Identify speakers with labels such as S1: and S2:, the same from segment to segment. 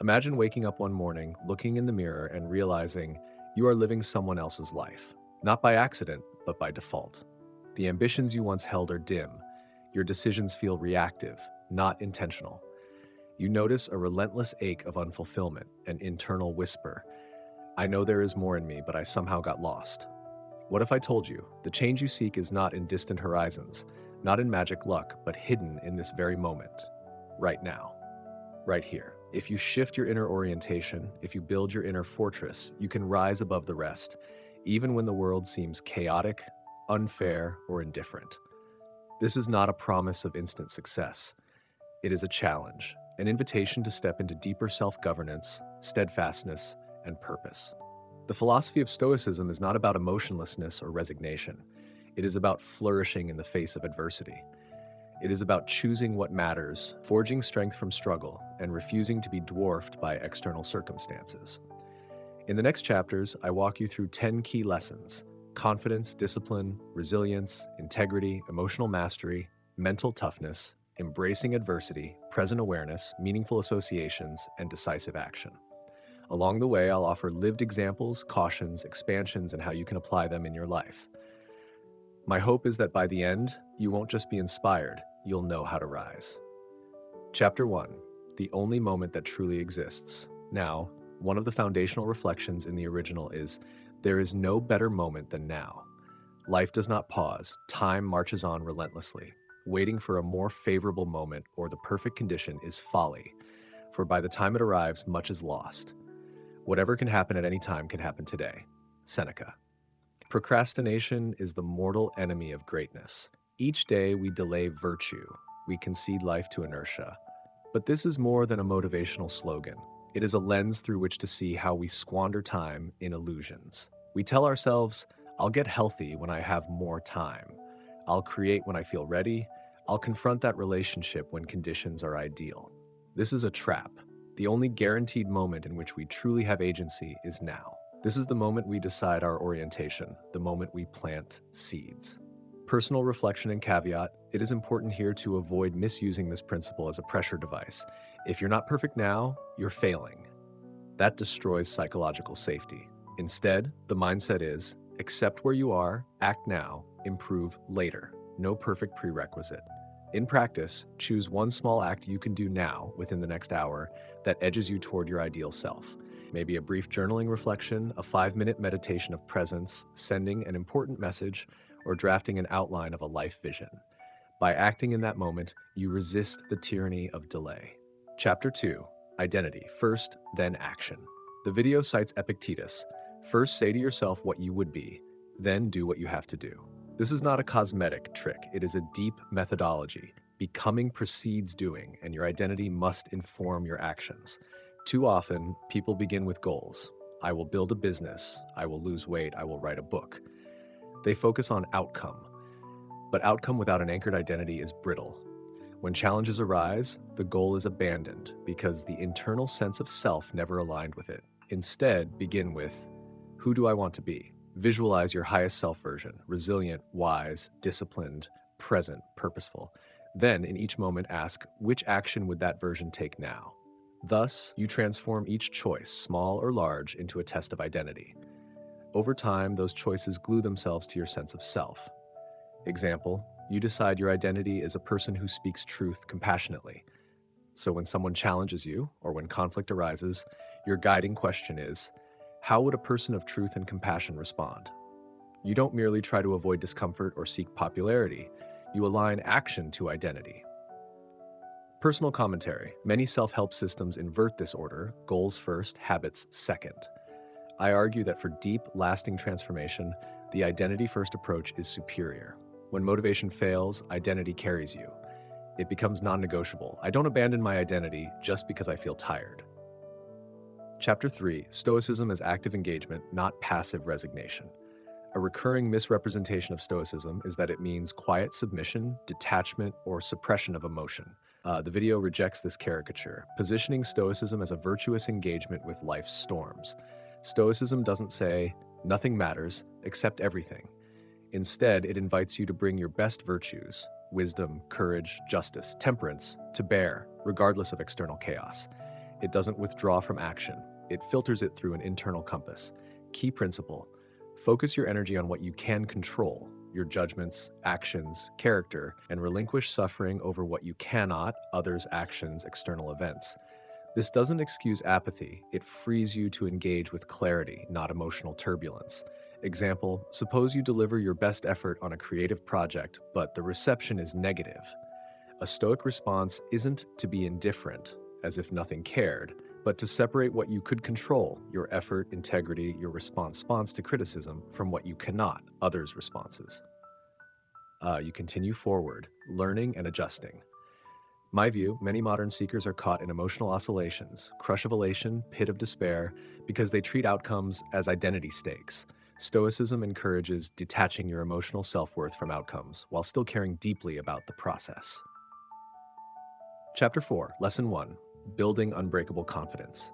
S1: Imagine waking up one morning, looking in the mirror, and realizing you are living someone else's life. Not by accident, but by default. The ambitions you once held are dim. Your decisions feel reactive, not intentional. You notice a relentless ache of unfulfillment, an internal whisper. I know there is more in me, but I somehow got lost. What if I told you the change you seek is not in distant horizons, not in magic luck, but hidden in this very moment, right now, right here? If you shift your inner orientation, if you build your inner fortress, you can rise above the rest, even when the world seems chaotic, unfair, or indifferent. This is not a promise of instant success. It is a challenge, an invitation to step into deeper self-governance, steadfastness, and purpose. The philosophy of Stoicism is not about emotionlessness or resignation. It is about flourishing in the face of adversity. It is about choosing what matters, forging strength from struggle, and refusing to be dwarfed by external circumstances. In the next chapters, I walk you through 10 key lessons: confidence, discipline, resilience, integrity, emotional mastery, mental toughness, embracing adversity, present awareness, meaningful associations, and decisive action. Along the way, I'll offer lived examples, cautions, expansions, and how you can apply them in your life. My hope is that by the end, you won't just be inspired, you'll know how to rise. Chapter 1: The Only Moment That Truly Exists. Now, one of the foundational reflections in the original is, there is no better moment than now. Life does not pause, time marches on relentlessly. Waiting for a more favorable moment or the perfect condition is folly, for by the time it arrives, much is lost. Whatever can happen at any time can happen today. Seneca. Procrastination is the mortal enemy of greatness. Each day we delay virtue, we concede life to inertia. But this is more than a motivational slogan. It is a lens through which to see how we squander time in illusions. We tell ourselves, I'll get healthy when I have more time. I'll create when I feel ready. I'll confront that relationship when conditions are ideal. This is a trap. The only guaranteed moment in which we truly have agency is now. This is the moment we decide our orientation, the moment we plant seeds. Personal reflection and caveat: it is important here to avoid misusing this principle as a pressure device. If you're not perfect now, you're failing. That destroys psychological safety. Instead, the mindset is, accept where you are, act now, improve later. No perfect prerequisite. In practice, choose one small act you can do now within the next hour that edges you toward your ideal self. Maybe a brief journaling reflection, a 5-minute meditation of presence, sending an important message, or drafting an outline of a life vision. By acting in that moment, you resist the tyranny of delay. Chapter 2: Identity. First, then action. The video cites Epictetus. First say to yourself what you would be, then do what you have to do. This is not a cosmetic trick, it is a deep methodology. Becoming precedes doing, and your identity must inform your actions. Too often, people begin with goals. I will build a business, I will lose weight, I will write a book. They focus on outcome, but outcome without an anchored identity is brittle. When challenges arise, the goal is abandoned because the internal sense of self never aligned with it. Instead, begin with, who do I want to be? Visualize your highest self version: resilient, wise, disciplined, present, purposeful. Then, in each moment, ask, which action would that version take now? Thus, you transform each choice, small or large, into a test of identity. Over time, those choices glue themselves to your sense of self. Example: you decide your identity is a person who speaks truth compassionately. So when someone challenges you, or when conflict arises, your guiding question is, how would a person of truth and compassion respond? You don't merely try to avoid discomfort or seek popularity. You align action to identity. Personal commentary. Many self-help systems invert this order: goals first, habits second. I argue that for deep, lasting transformation, the identity-first approach is superior. When motivation fails, identity carries you. It becomes non-negotiable. I don't abandon my identity just because I feel tired. Chapter 3: Stoicism as active engagement, not passive resignation. A recurring misrepresentation of Stoicism is that it means quiet submission, detachment, or suppression of emotion. The video rejects this caricature, positioning Stoicism as a virtuous engagement with life's storms. Stoicism doesn't say, nothing matters, accept everything. Instead, it invites you to bring your best virtues, wisdom, courage, justice, temperance, to bear, regardless of external chaos. It doesn't withdraw from action. It filters it through an internal compass. Key principle: focus your energy on what you can control, your judgments, actions, character, and relinquish suffering over what you cannot, others' actions, external events. This doesn't excuse apathy, it frees you to engage with clarity, not emotional turbulence. Example: suppose you deliver your best effort on a creative project, but the reception is negative. A Stoic response isn't to be indifferent, as if nothing cared, but to separate what you could control, your effort, integrity, your response to criticism, from what you cannot, others' responses. You continue forward, learning and adjusting. My view: many modern seekers are caught in emotional oscillations, crush of elation, pit of despair, because they treat outcomes as identity stakes. Stoicism encourages detaching your emotional self-worth from outcomes while still caring deeply about the process. Chapter 4, Lesson 1, Building Unbreakable Confidence.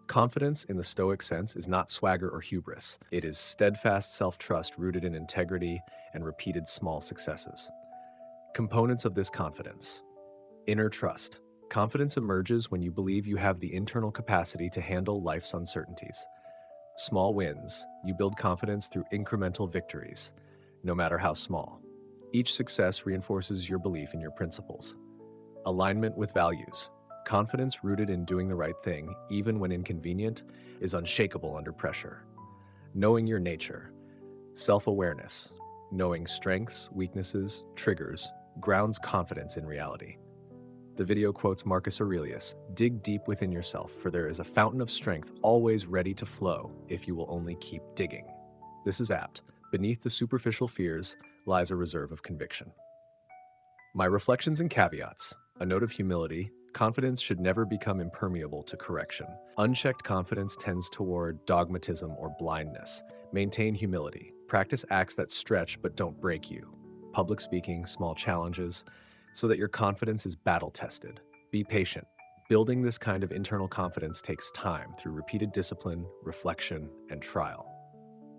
S1: Confidence in the Stoic sense is not swagger or hubris. It is steadfast self-trust rooted in integrity and repeated small successes. Components of this confidence: inner trust. Confidence emerges when you believe you have the internal capacity to handle life's uncertainties. Small wins. You build confidence through incremental victories, no matter how small. Each success reinforces your belief in your principles. Alignment with values. Confidence rooted in doing the right thing, even when inconvenient, is unshakable under pressure. Knowing your nature. Self-awareness. Knowing strengths, weaknesses, triggers, grounds confidence in reality. The video quotes Marcus Aurelius: "Dig deep within yourself, for there is a fountain of strength always ready to flow if you will only keep digging." This is apt. Beneath the superficial fears lies a reserve of conviction. My reflections and caveats. A note of humility. Confidence should never become impermeable to correction. Unchecked confidence tends toward dogmatism or blindness. Maintain humility. Practice acts that stretch but don't break you. Public speaking, small challenges, so that your confidence is battle-tested. Be patient. Building this kind of internal confidence takes time through repeated discipline, reflection, and trial.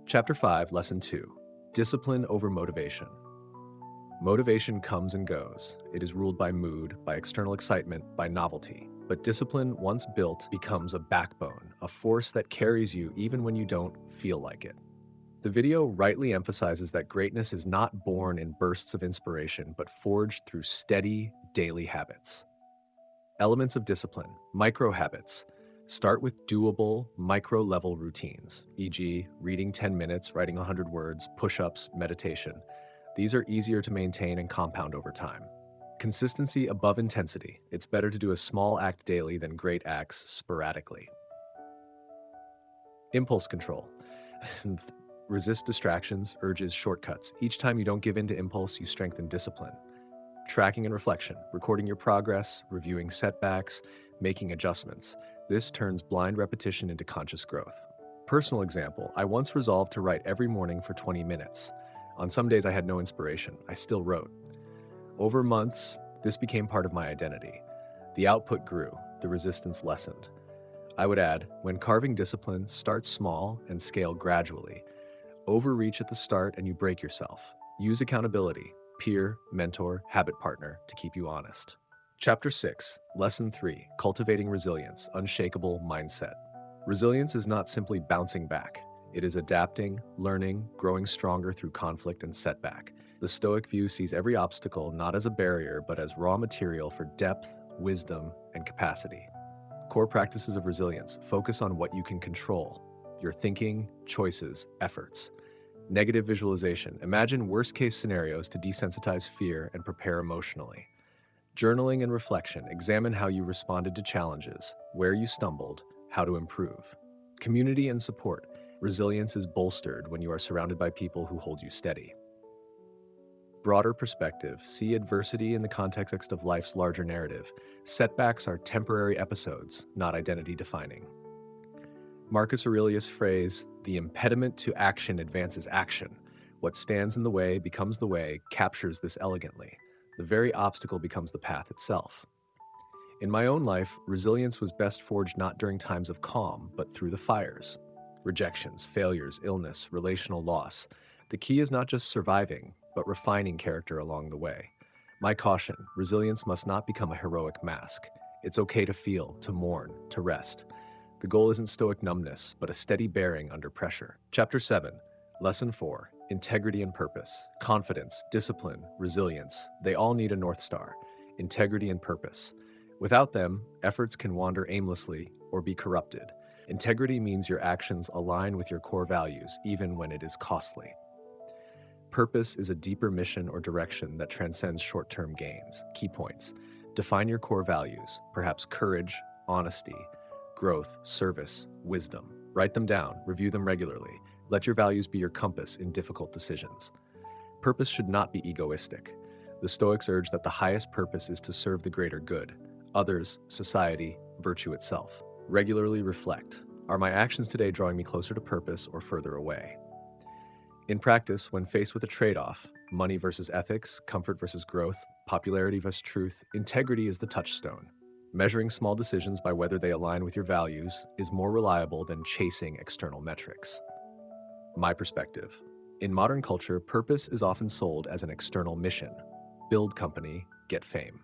S1: Chapter 5, Lesson 2, Discipline over motivation. Motivation comes and goes. It is ruled by mood, by external excitement, by novelty. But discipline, once built, becomes a backbone, a force that carries you even when you don't feel like it. The video rightly emphasizes that greatness is not born in bursts of inspiration, but forged through steady, daily habits. Elements of discipline: micro habits. Start with doable, micro-level routines, e.g., reading 10 minutes, writing 100 words, push-ups, meditation. These are easier to maintain and compound over time. Consistency above intensity. It's better to do a small act daily than great acts sporadically. Impulse control. Resist distractions, urges, shortcuts. Each time you don't give in to impulse, you strengthen discipline. Tracking and reflection. Recording your progress, reviewing setbacks, making adjustments. This turns blind repetition into conscious growth. Personal example: I once resolved to write every morning for 20 minutes. On some days I had no inspiration. I still wrote. Over months, this became part of my identity. The output grew, the resistance lessened. I would add, when carving discipline, start small and scale gradually. Overreach at the start and you break yourself. Use accountability, peer, mentor, habit partner to keep you honest. Chapter 6, Lesson 3, Cultivating Resilience, Unshakable Mindset. Resilience is not simply bouncing back. It is adapting, learning, growing stronger through conflict and setback. The Stoic view sees every obstacle not as a barrier, but as raw material for depth, wisdom, and capacity. Core practices of resilience: focus on what you can control, your thinking, choices, efforts. Negative visualization: imagine worst-case scenarios to desensitize fear and prepare emotionally. Journaling and reflection: examine how you responded to challenges, where you stumbled, how to improve. Community and support: resilience is bolstered when you are surrounded by people who hold you steady. Broader perspective: see adversity in the context of life's larger narrative. Setbacks are temporary episodes, not identity defining. Marcus Aurelius' phrase, "The impediment to action advances action. What stands in the way becomes the way," captures this elegantly. The very obstacle becomes the path itself. In my own life, resilience was best forged not during times of calm, but through the fires. Rejections, failures, illness, relational loss. The key is not just surviving, but refining character along the way. My caution: resilience must not become a heroic mask. It's okay to feel, to mourn, to rest. The goal isn't stoic numbness, but a steady bearing under pressure. Chapter 7, Lesson 4, Integrity and Purpose. Confidence, discipline, resilience, they all need a North Star. Integrity and purpose. Without them, efforts can wander aimlessly or be corrupted. Integrity means your actions align with your core values, even when it is costly. Purpose is a deeper mission or direction that transcends short-term gains. Key points. Define your core values, perhaps courage, honesty, growth, service, wisdom. Write them down, review them regularly. Let your values be your compass in difficult decisions. Purpose should not be egoistic. The Stoics urge that the highest purpose is to serve the greater good, others, society, virtue itself. Regularly reflect. Are my actions today drawing me closer to purpose or further away? In practice, when faced with a trade-off, money versus ethics, comfort versus growth, popularity versus truth, integrity is the touchstone. Measuring small decisions by whether they align with your values is more reliable than chasing external metrics. My perspective. In modern culture, purpose is often sold as an external mission. Build company, get fame.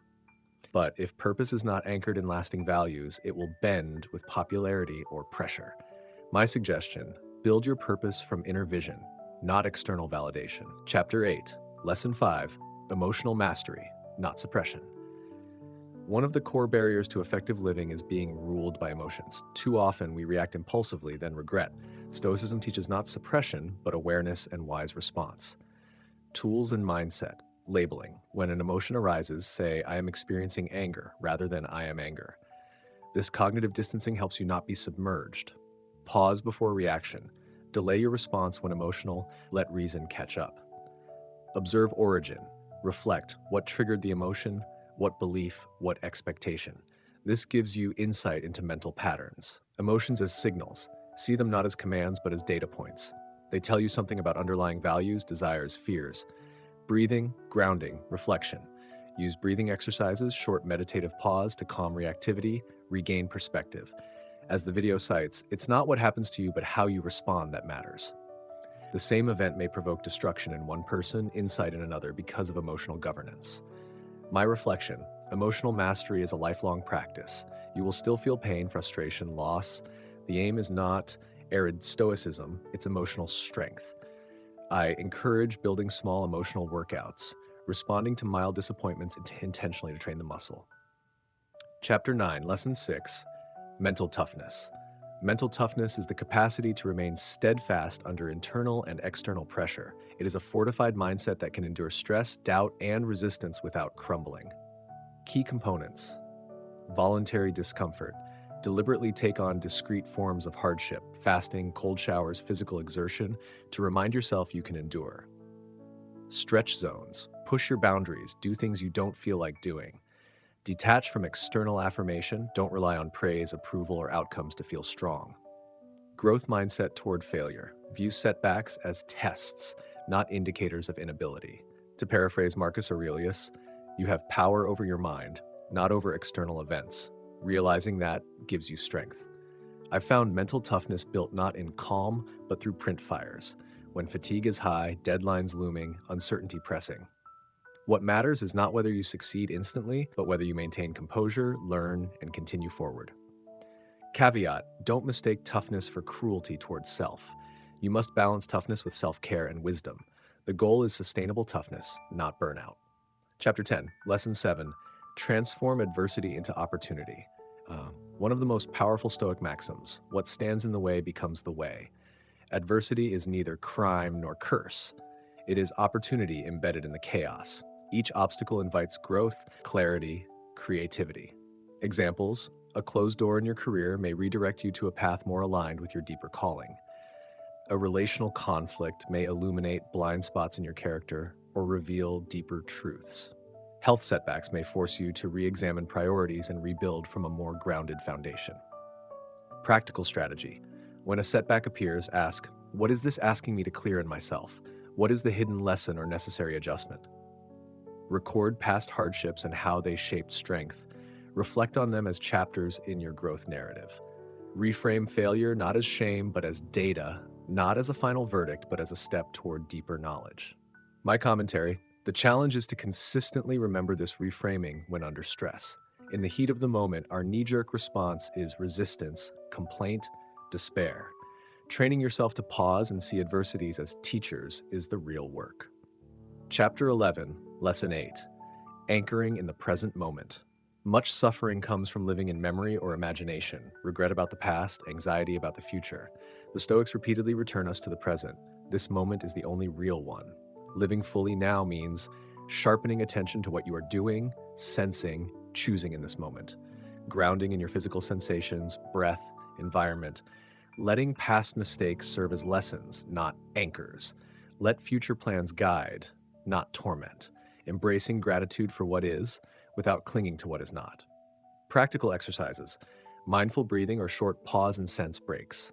S1: But if purpose is not anchored in lasting values, it will bend with popularity or pressure. My suggestion, build your purpose from inner vision, not external validation. Chapter 8, Lesson 5, Emotional Mastery, not suppression. One of the core barriers to effective living is being ruled by emotions. Too often, we react impulsively, then regret. Stoicism teaches not suppression, but awareness and wise response. Tools and mindset. Labeling. When an emotion arises, say, I am experiencing anger, rather than I am anger. This cognitive distancing helps you not be submerged. Pause before reaction. Delay your response when emotional, let reason catch up. Observe origin. Reflect. What triggered the emotion? What belief? What expectation? This gives you insight into mental patterns. Emotions as signals. See them not as commands, but as data points. They tell you something about underlying values, desires, fears. Breathing, grounding, reflection. Use breathing exercises, short meditative pause to calm reactivity, regain perspective. As the video cites, it's not what happens to you, but how you respond that matters. The same event may provoke destruction in one person, insight in another because of emotional governance. My reflection, emotional mastery is a lifelong practice. You will still feel pain, frustration, loss. The aim is not arid stoicism, it's emotional strength. I encourage building small emotional workouts, responding to mild disappointments intentionally to train the muscle. Chapter 9, Lesson 6, Mental Toughness. Mental toughness is the capacity to remain steadfast under internal and external pressure. It is a fortified mindset that can endure stress, doubt, and resistance without crumbling. Key components. Voluntary discomfort. Deliberately take on discrete forms of hardship, fasting, cold showers, physical exertion, to remind yourself you can endure. Stretch zones. Push your boundaries, do things you don't feel like doing. Detach from external affirmation, don't rely on praise, approval, or outcomes to feel strong. Growth mindset toward failure. View setbacks as tests, not indicators of inability. To paraphrase Marcus Aurelius, you have power over your mind, not over external events. Realizing that gives you strength. I've found mental toughness built not in calm, but through print fires. When fatigue is high, deadlines looming, uncertainty pressing. What matters is not whether you succeed instantly, but whether you maintain composure, learn, and continue forward. Caveat, don't mistake toughness for cruelty towards self. You must balance toughness with self-care and wisdom. The goal is sustainable toughness, not burnout. Chapter 10, Lesson 7, Transform adversity into opportunity. One of the most powerful Stoic maxims, what stands in the way becomes the way. Adversity is neither crime nor curse. It is opportunity embedded in the chaos. Each obstacle invites growth, clarity, creativity. Examples, a closed door in your career may redirect you to a path more aligned with your deeper calling. A relational conflict may illuminate blind spots in your character or reveal deeper truths. Health setbacks may force you to re-examine priorities and rebuild from a more grounded foundation. Practical strategy. When a setback appears, ask, what is this asking me to clear in myself? What is the hidden lesson or necessary adjustment? Record past hardships and how they shaped strength. Reflect on them as chapters in your growth narrative. Reframe failure not as shame, but as data, not as a final verdict, but as a step toward deeper knowledge. My commentary, the challenge is to consistently remember this reframing when under stress. In the heat of the moment, our knee-jerk response is resistance, complaint, despair. Training yourself to pause and see adversities as teachers is the real work. Chapter 11, Lesson 8, Anchoring in the Present Moment. Much suffering comes from living in memory or imagination, regret about the past, anxiety about the future. The Stoics repeatedly return us to the present. This moment is the only real one. Living fully now means sharpening attention to what you are doing, sensing, choosing in this moment. Grounding in your physical sensations, breath, environment. Letting past mistakes serve as lessons, not anchors. Let future plans guide, not torment. Embracing gratitude for what is, without clinging to what is not. Practical exercises: mindful breathing or short pause and sense breaks.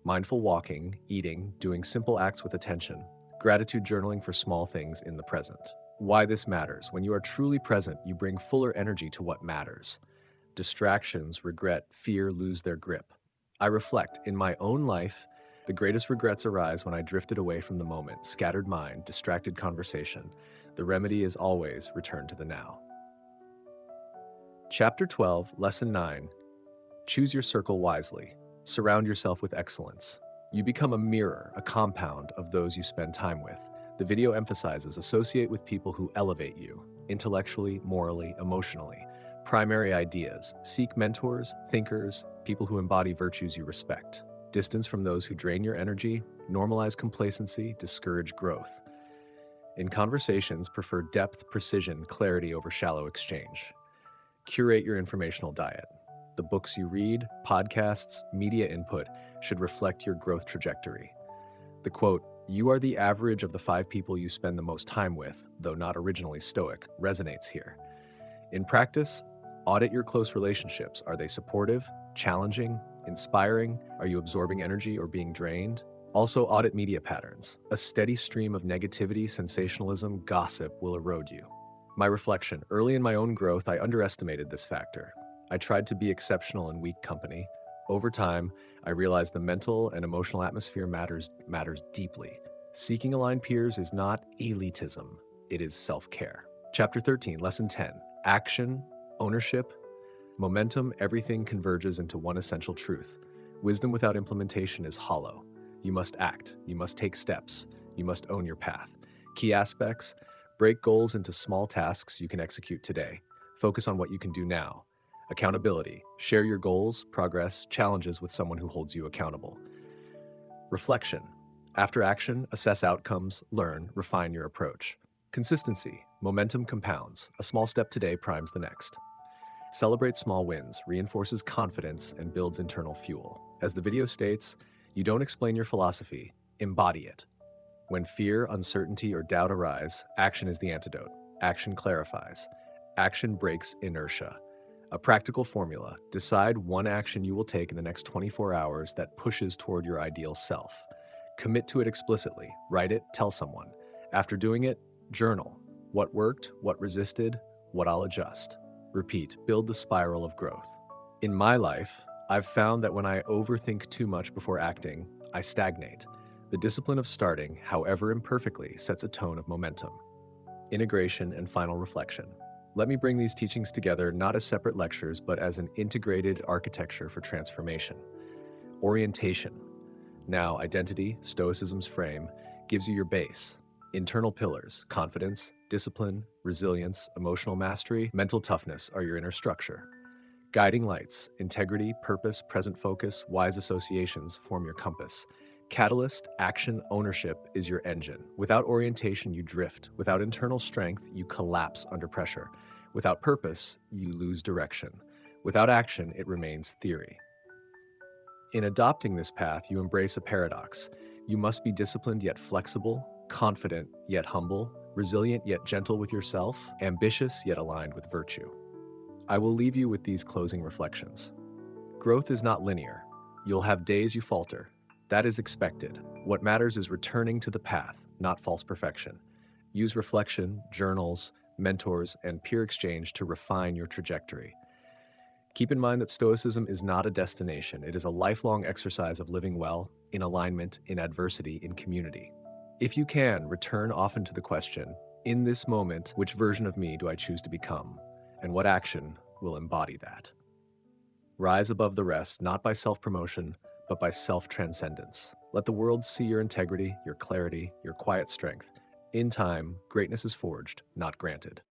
S1: Mindful walking, eating, doing simple acts with attention. Gratitude journaling for small things in the present. Why this matters: when you are truly present, you bring fuller energy to what matters. Distractions, regret, fear lose their grip. I reflect, in my own life, the greatest regrets arise when I drifted away from the moment, scattered mind, distracted conversation. The remedy is always return to the now. Chapter 12, Lesson 9, Choose your circle wisely. Surround yourself with excellence. You become a mirror, a compound of those you spend time with. The video emphasizes associate with people who elevate you, intellectually, morally, emotionally. Primary ideas: seek mentors, thinkers, people who embody virtues you respect. Distance from those who drain your energy, normalize complacency, discourage growth. In conversations, prefer depth, precision, clarity over shallow exchange. Curate your informational diet. The books you read, podcasts, media input should reflect your growth trajectory. The quote, "You are the average of the 5 people you spend the most time with," though not originally Stoic, resonates here. In practice, audit your close relationships. Are they supportive, challenging, inspiring? Are you absorbing energy or being drained? Also, audit media patterns. A steady stream of negativity, sensationalism, gossip will erode you. My reflection: early in my own growth, I underestimated this factor. I tried to be exceptional in weak company. Over time, I realized the mental and emotional atmosphere matters deeply. Seeking aligned peers is not elitism, it is self-care. Chapter 13, Lesson 10, Action, Ownership, Momentum. Everything converges into one essential truth. Wisdom without implementation is hollow. You must act, you must take steps, you must own your path. Key aspects: break goals into small tasks you can execute today. Focus on what you can do now. Accountability: share your goals, progress, challenges with someone who holds you accountable. Reflection: after action, assess outcomes, learn, refine your approach. Consistency: momentum compounds. A small step today primes the next. Celebrate small wins, reinforces confidence, and builds internal fuel. As the video states, you don't explain your philosophy, embody it. When fear, uncertainty, or doubt arise, action is the antidote. Action clarifies. Action breaks inertia. A practical formula: decide one action you will take in the next 24 hours that pushes toward your ideal self. Commit to it explicitly. Write it, tell someone. After doing it, journal. What worked, what resisted, what I'll adjust. Repeat. Build the spiral of growth. In my life, I've found that when I overthink too much before acting, I stagnate. The discipline of starting, however imperfectly, sets a tone of momentum. Integration and final reflection. Let me bring these teachings together not as separate lectures, but as an integrated architecture for transformation. Orientation. Now, identity, Stoicism's frame, gives you your base. Internal pillars: confidence, discipline, resilience, emotional mastery, mental toughness are your inner structure. Guiding lights: integrity, purpose, present focus, wise associations form your compass. Catalyst, action, ownership is your engine. Without orientation, you drift. Without internal strength, you collapse under pressure. Without purpose, you lose direction. Without action, it remains theory. In adopting this path, you embrace a paradox. You must be disciplined yet flexible, confident yet humble, resilient yet gentle with yourself, ambitious yet aligned with virtue. I will leave you with these closing reflections. Growth is not linear. You'll have days you falter. That is expected. What matters is returning to the path, not false perfection. Use reflection, journals, mentors, and peer exchange to refine your trajectory. Keep in mind that Stoicism is not a destination. It is a lifelong exercise of living well, in alignment, in adversity, in community. If you can, return often to the question, in this moment, which version of me do I choose to become? And what action will embody that. Rise above the rest, not by self-promotion, but by self-transcendence. Let the world see your integrity, your clarity, your quiet strength. In time, greatness is forged, not granted.